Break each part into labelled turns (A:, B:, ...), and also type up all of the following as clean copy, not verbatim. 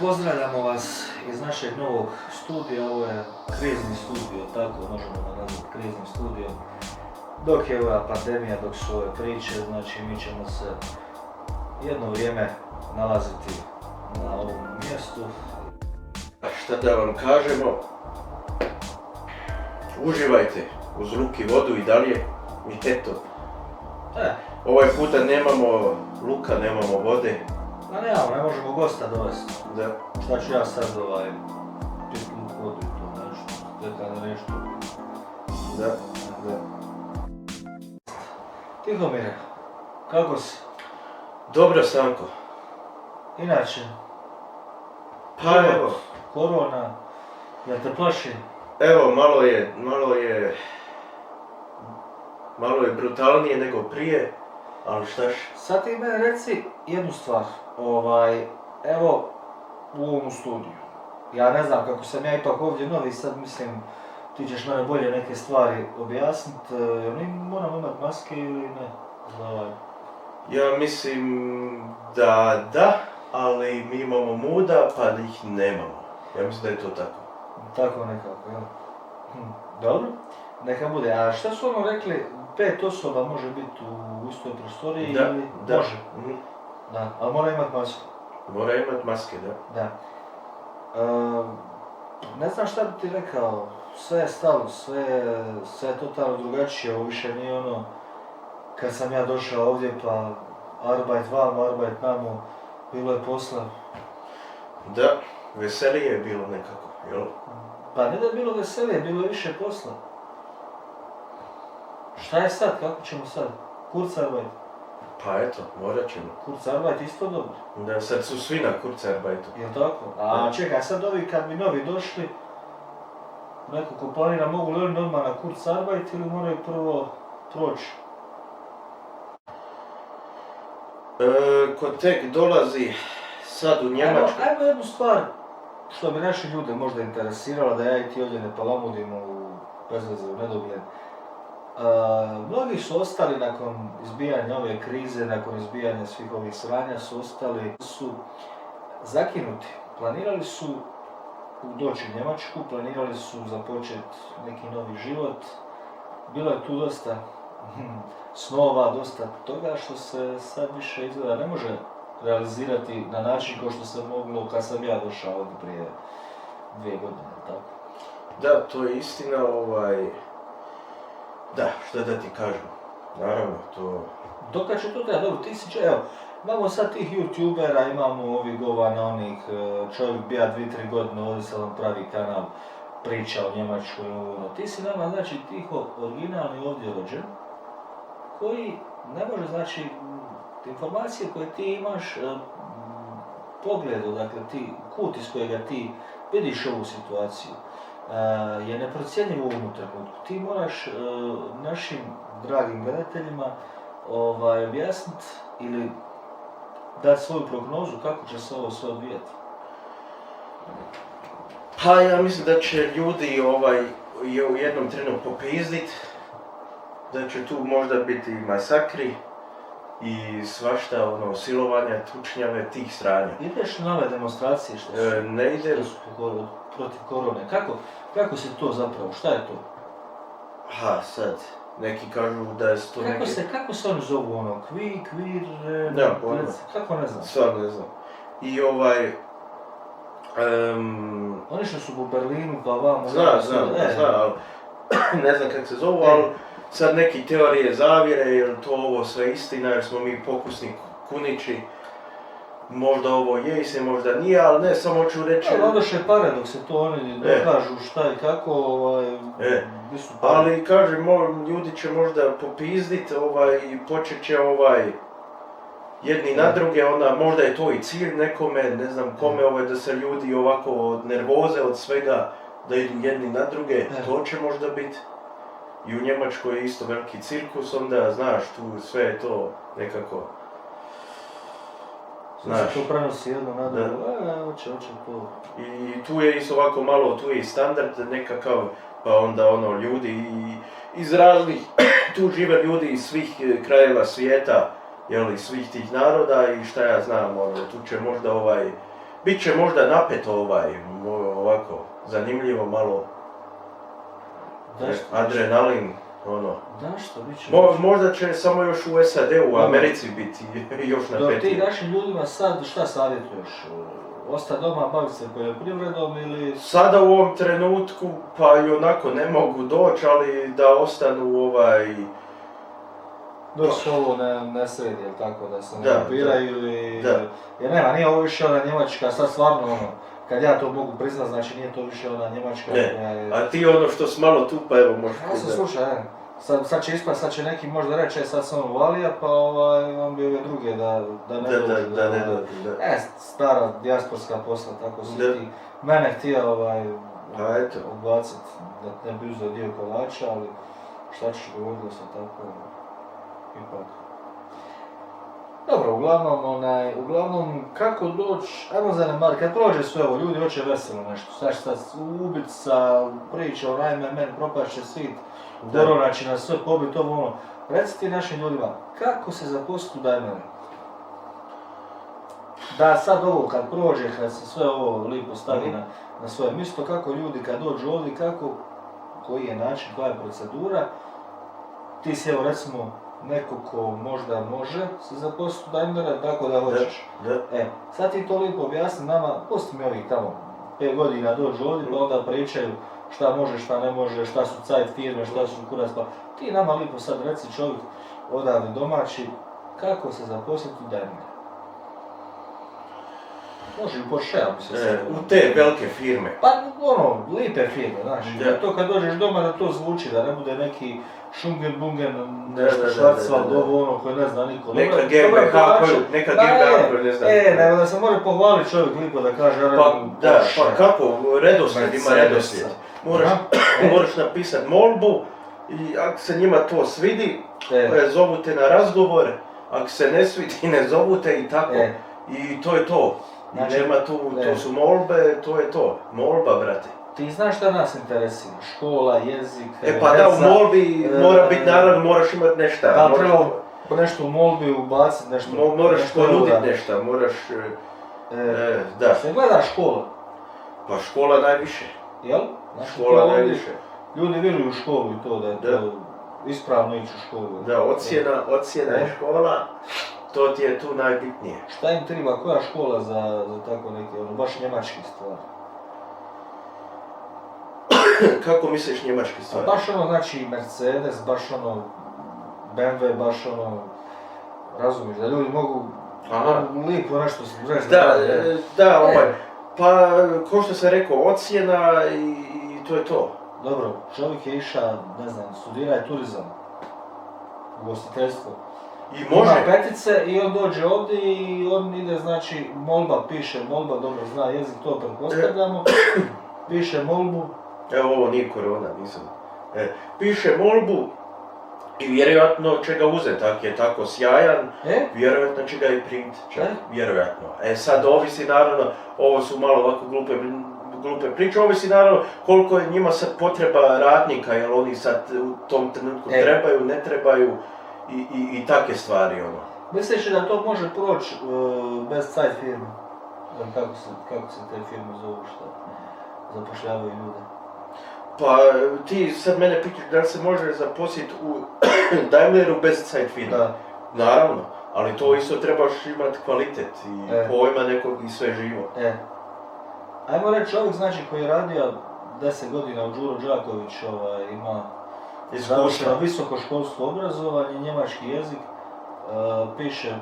A: Pozdravljamo vas iz našeg novog studija, ovo je krizni studio, tako možemo ga nazvati kriznim studijom. Dok je ova pandemija, dok su ove priče, znači mi ćemo se jedno vrijeme nalaziti na ovom mjestu.
B: Šta da vam kažemo, uživajte uz luk i vodu i dalje i eto. Ovaj puta nemamo luka, nemamo vode.
A: Ne možemo gosta dovesti.
B: Da.
A: Šta ću ja sad piti vodu i to nešto, nešto.
B: Da.
A: Tihomire, kako si?
B: Dobro, Sanko.
A: Inače?
B: Pa evo.
A: Korona, ja te plaši?
B: Evo, malo je brutalnije nego prije, ali štaš?
A: Sad ti meni reci jednu stvar, evo u ovom studiju. Ja ne znam kako sam ja ipak ovdje novi, sad mislim ti ćeš mene bolje neke stvari objasniti, jer mi moramo imati maske ili ne?
B: Ja mislim da, ali mi imamo muda pa ih nemamo. Ja mislim da je to tako.
A: Tako nekako, jel? Dobro, neka bude. A šta su ono rekli, 5 osoba može biti u istoj prostoriji ili?
B: Da.
A: Može? Da, ali mora imati masku.
B: Mora imati maske, da.
A: Da. Ne znam šta bi ti rekao, sve je stalo, sve je totalno drugačije, ovo više nije ono kad sam ja došao ovdje pa arbajt vamo, arbajt namo, bilo je posla.
B: Da, veselije je bilo nekako, jel?
A: Pa ne da je bilo veselije, bilo je više posla. Šta je sad, kako ćemo sad? Kurzarbeit?
B: Pa eto, morat ćemo.
A: Kurzarbeit isto dobro.
B: Da, sad su svi na Kurzarbeitu.
A: Jel' tako? A čekaj, sad ovi kad bi novi došli, neko ko planira, mogu li oni odmah na Kurzarbeit ili moraju prvo proći?
B: Ko tek dolazi sad u Njemačku...
A: Ajmo jednu stvar što bi naši ljude možda interesiralo, da ja i ti ovdje ne palamudimo u bezveze u nedogled. Mnogi su ostali nakon izbijanja ove krize, nakon izbijanja svih ovih sranja, su zakinuti. Planirali su doći u Njemačku, planirali su započeti neki novi život. Bilo je tu dosta snova, dosta toga što se sad više izgleda ne može realizirati na način kao što se moglo kad sam ja došao ovdje prije 2 godine, tako?
B: Da, to je istina, Da, šta da ti kažem, naravno, to...
A: Dokad će to treba, dobro, ti si evo, imamo sad tih youtubera, imamo ovih govana onih, čovjek bija 2-3 godine, ovdje se vam pravi kanal, priča o Njemačkoj, ti si nama, znači, tiho, originalni ovdje rođen, koji ne može, znači, informacije koje ti imaš, pogledu, dakle, kut iz kojega ti vidiš ovu situaciju, je neprocjenjivo u ovom trenutku. Ti moraš našim dragim gledateljima objasniti ili dati svoju prognozu kako će se ovo sve odvijati.
B: Pa ja mislim da će ljudi u jednom trenu popizdit, da će tu možda biti masakri i svašta silovanja, tučnjave, tih sranja.
A: Ideš na ove demonstracije što su?
B: Ne idem.
A: Protiv korone. Kako se to zapravo? Šta je to?
B: Sad, neki kažu da je to neke...
A: Kako se oni zovu kvir...
B: Nemam pojma.
A: Kako ne znam?
B: Stvarno ne znam. I
A: Oni što su u Berlinu pa vamo...
B: Znam, ali ne znam kako se zovu, ali sad neki teorije zavjere, jer to ovo sve istina, jer smo mi pokusni kunići. Možda ovo je se, možda nije, ali ne, samo ću reći...
A: Odoše pare dok se to oni dokažu šta i kako, gdje su pare.
B: Ali kažem, ljudi će možda popizdit i počet će jedni na druge, onda možda je to i cilj nekome, ne znam kome, da se ljudi ovako od nervoze, od svega, da idu jedni na druge, to će možda biti. I u Njemačkoj je isto veliki cirkus, onda znaš, tu sve je to nekako...
A: Znaš, to prenosi jedno na drugo, hoće to.
B: I tu je isto ovako malo, tu je i standard nekakav, pa onda ljudi iz raznih, tu žive ljudi iz svih krajeva svijeta, iz svih tih naroda i šta ja znam, tu će možda bit će možda napeto ovako, zanimljivo malo, adrenalin, ono.
A: Da što, bit će.
B: Možda će samo još u SAD-u, u Americi biti još napetije.
A: Ti našim ljudima sad šta savjetuješ? Ostati doma, baviti se poljoprivredom ili...
B: Sada u ovom trenutku pa i onako ne mogu doći, ali da ostanu
A: Dok se ovo ne sredi, jel tako, da se ne okupiraju ili...
B: Da.
A: Jer nema, nije ovo više ona Njemačka, sad stvarno ono, kad ja to mogu priznat, znači nije to više ona Njemačka.
B: Ne, a ti ono što si malo tu, pa evo možeš...
A: Ja sam slušaj, sad će ispast, sad će neki možda reći, sad sam uvalija, pa on bi ove druge da ne dođu.
B: Da.
A: Stara dijasporska posla, tako su ti mene htio odbacit, da ne bi uzeo dio kolača, ali šta ćeš, dogodilo se tako, ipak. Dobro, uglavnom kako doći, ajmo zanemariti, kad prođe sve ovo, ljudi hoće veselo nešto, sad ubica, priča, najme, meni propašće svit, korona će nas sve pobit, ovo ono. Reci ti našim ljudima, kako se zaposliti u Daimleru? Da sad ovo kad prođe, kad se sve ovo lipo stavi na svoje mjesto, kako ljudi kad dođu ovdje, koji je način, koja je procedura, ti si evo recimo neko ko možda može se zaposliti u Daimlera, tako da hoćeš. Sad ti to lipo objasni nama, pusti mi ovih tamo 5 godina dođu ovdje pa onda pričaju šta može, šta ne može, šta su cajt firme, šta su kurac, pa ti nama lipo sad reci čovjek odavde domaći, kako se zaposliti u Daimleru. Može i Porsche, ali se
B: u te velike firme.
A: Pa lipe firme, znaš, to kad dođeš doma da to zvuči, da ne bude neki šungen-bungen, nešto Schwarzwald, ovo koje ne zna niko.
B: Neka GmbH koju ne zna.
A: Nego da se može pohvaliti čovjek lipo da kaže,
B: pa kako, redoslijed ima redoslijed. Moraš napisat molbu i ako se njima to svidi, zovu te na razgovor, ako se ne svidi, ne zovu te i tako. I to je to. Znači, nema tu, to su molbe, to je to. Molba, brate.
A: Ti znaš šta nas interesira? Škola, jezik,
B: pa da, u molbi mora biti, naravno, moraš imat nešto.
A: Da, treba nešto u molbi ubaciti, nešto...
B: Moraš ponudit nešto, moraš... Da.
A: Se gleda škola?
B: Pa škola najviše.
A: Jel?
B: Škola najviše.
A: Ljudi vjeruju u školu i to, da je to ispravno ići u školu.
B: Da, ocjena je škola. To ti je tu najbitnije.
A: Šta im treba, koja škola za tako neke, baš njemačke stvari?
B: Kako misliš njemačke stvari?
A: Baš znači Mercedes, baš BMW, baš razumiješ, da ljudi mogu lipo nešto reći.
B: Da, pa ko što sam rekao, ocjena i to je to.
A: Dobro, čovjek je išao, ne znam, studiraj turizam, ugostiteljstvo.
B: I može.
A: Ima petice i on dođe ovdje i on ide, znači, piše molba, dobro zna jezik, to pretpostavljamo, piše molbu.
B: Evo ovo nije korona, nisam. Piše molbu i vjerojatno će ga uzeti, ako je tako sjajan, vjerojatno će ga i primiti, vjerojatno. Sad ovisi naravno, ovo su malo ovako glupe priče, ovisi naravno koliko je njima sad potreba radnika, jer oni sad u tom trenutku trebaju, ne trebaju. I takve stvari,
A: Misliš da to može proći bez sajt firme? Kako se te firme zovu, što zapošljavaju ljude?
B: Pa ti sad mene pitaš da li se može zaposliti u Daimleru bez sajt firme?
A: Da.
B: Naravno, ali to isto trebaš imati kvalitet i pojma nekog i sve živo.
A: Ajmo reći, čovjek znači koji je radio 10 godina u Đuro Đaković, ima završeno visokoškolsko obrazovanje, njemački jezik,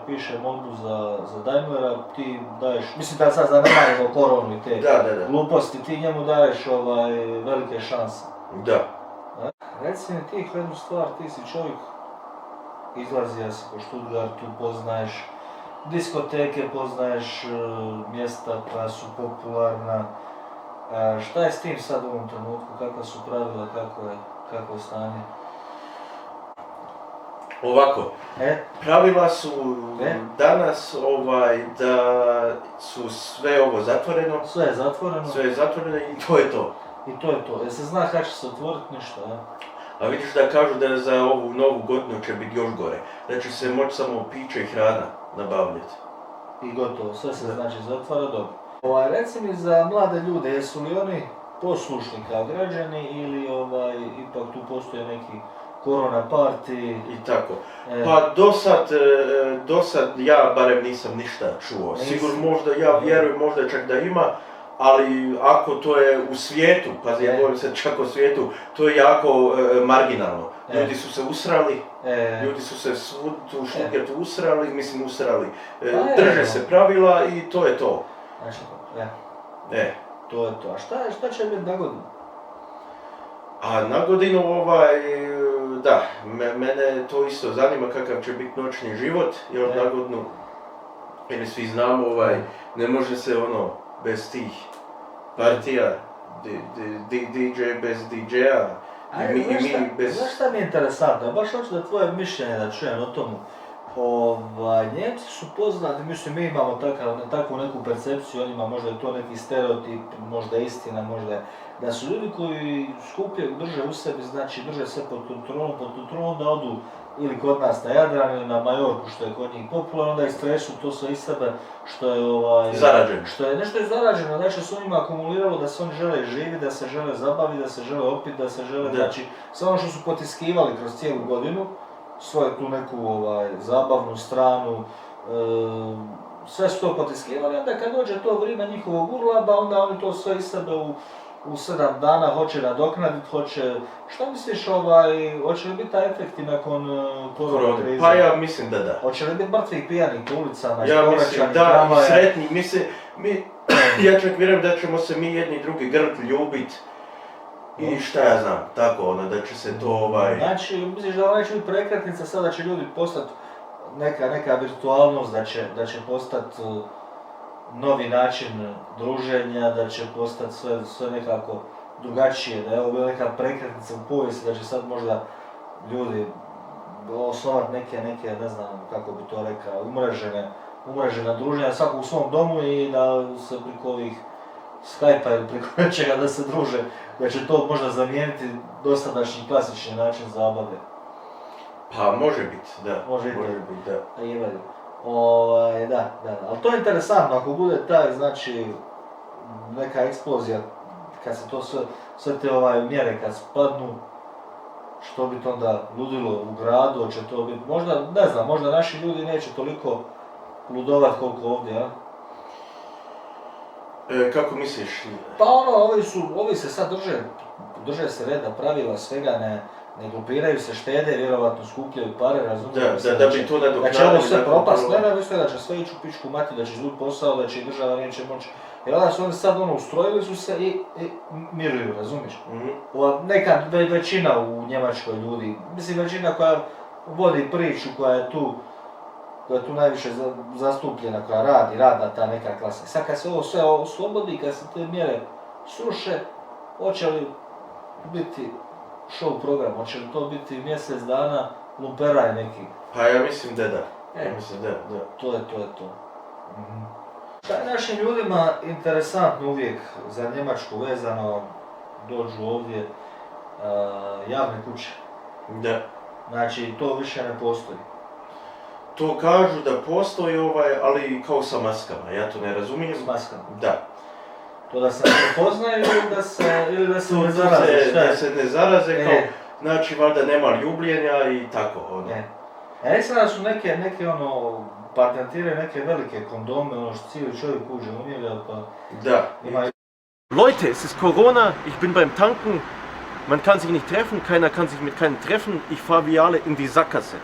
A: piše molbu za Daimlera, ti daješ, mislim da sad zanemarimo koronu i te gluposti, ti njemu daješ velike šanse.
B: Da.
A: Reci mi ti jednu stvar, ti si čovjek, izlazio si po Stuttgartu, poznaješ diskoteke, poznaješ mjesta koja su popularna. Šta je s tim sad u ovom trenutku, kakva su pravila, kako je stanje?
B: Ovako, pravila su danas da su sve ovo zatvoreno.
A: Sve je zatvoreno.
B: Sve je zatvoreno i to je to.
A: I to je to. Jel se zna kada će se otvoriti ništa,
B: A vidiš da kažu da za ovu novu godinu će biti još gore. Da će se moći samo piće i hrana nabavljati.
A: I gotovo, sve se znači zatvara, dobro. Reci mi za mlade ljude, jesu li oni poslušni kao građani ili ipak tu postoje neki korona party?
B: I tako. Pa dosad ja barem nisam ništa čuo. Sigurno možda, ja vjerujem možda čak da ima, ali ako to je u svijetu, pazi, ja govorim sad čak o svijetu, to je jako marginalno. Ljudi su se usrali, ljudi su se svud tu šuket usrali, drže se pravila i to je to.
A: Znači, to je to. A šta će biti na godinu?
B: A na godinu da, mene to isto zanima kakav će biti noćni život, jer na godinu, jer svi znamo, ne može se bez tih partija, DJ bez DJ-a, i mi bez...
A: Znaš šta mi je interesantno? Baš hoću da tvoje mišljenje da čujem o tomu. Njemci su poznati, mislim, mi imamo takvu neku percepciju, on ima možda je to neki stereotip, možda istina, možda da su ljudi koji skupljaju, drže u sebi, znači drže sve pod kontrolom, da odu ili kod nas na Jadran ili na Majorku, što je kod njih popularno, onda istresu to sve iz sebe, što je
B: zarađeno.
A: Što je nešto zarađeno, znači se njima akumuliralo da se oni žele živjeti, da se žele zabaviti, da se žele opiti, da se žele, znači sve ono što su potiskivali kroz cijelu godinu, svoju tu neku zabavnu stranu, sve su to potiskivali, onda kad dođe to vrijeme njihovog urlaba, onda oni to sve iz sebe u 7 dana hoće nadoknaditi, šta misliš, hoće li biti taj efekti nakon korona krize?
B: Pa ja mislim da da.
A: Hoće li biti mrtvih pijanih po ulicama,
B: ja mislim da, i sretni, ja čak vjerujem da ćemo se mi jedni drugi grlit, ljubit. I šta ja znam, tako da će se to
A: Znači, misliš da neće biti prekretnica, sada će ljudi postati neka virtualnost, da će postati novi način druženja, da će postati sve nekako drugačije, da je ovo bila neka prekretnica u povijesti, da će sad možda ljudi osnovati neke, ne znam kako bi to rekao, umrežena druženja, svako u svom domu i da se preko ovih Skype-a ili preko nečega da se druže, da će to možda zamijeniti dosadašnji klasični način zabave.
B: Pa može biti, da.
A: Može biti, da. Ali to je interesantno, ako bude taj, znači, neka eksplozija, kad se to sve te mjere kad spadnu, što bi to onda ludilo u gradu, hoće to biti, možda, ne znam, možda naši ljudi neće toliko ludovat koliko ovdje, a?
B: Kako misliš?
A: Pa ovi se sad drže se reda, pravila, svega, ne grupiraju se, štede, vjerovatno skupljaju pare, razumijemo se
B: da bi to nadoknadili.
A: Da će ovo sve propast, ne, da će sve ići u pičku mati, da će izgubiti posao, da će i država neće moći. Jer onda su oni sad ustrojili su se i miruju, razumiješ? Neka većina u Njemačkoj ljudi, mislim većina koja vodi priču, koja je tu najviše zastupljena, koja radna ta neka klasa. Sad kad se ovo sve oslobodi, kad se te mjere sruše, hoće li biti show program, hoće li to biti mjesec dana lumperaj neki?
B: Pa ja mislim da da.
A: To je to. Šta je našim ljudima interesantno uvijek za Njemačku vezano, dođu ovdje javne kuće.
B: Da.
A: Znači to više ne postoji.
B: To kažu da postoji ali kao sa maskama, ja to ne razumijem.
A: S maskama?
B: Da.
A: To da se ne poznaju ili da se ne zaraze, šta je?
B: Da se ne zaraze, kao, znači valjda nema ljubljenja i tako,
A: Sada da su neke patentiraju neke velike kondome, što cijeli čovjek uđe u njega, pa...
B: Da.
C: Leute, es ist Corona, ich bin beim Tanken, man kann sich nicht treffen, keiner kann sich mit keinem treffen, ich fahre wie alle in die Sackgasse.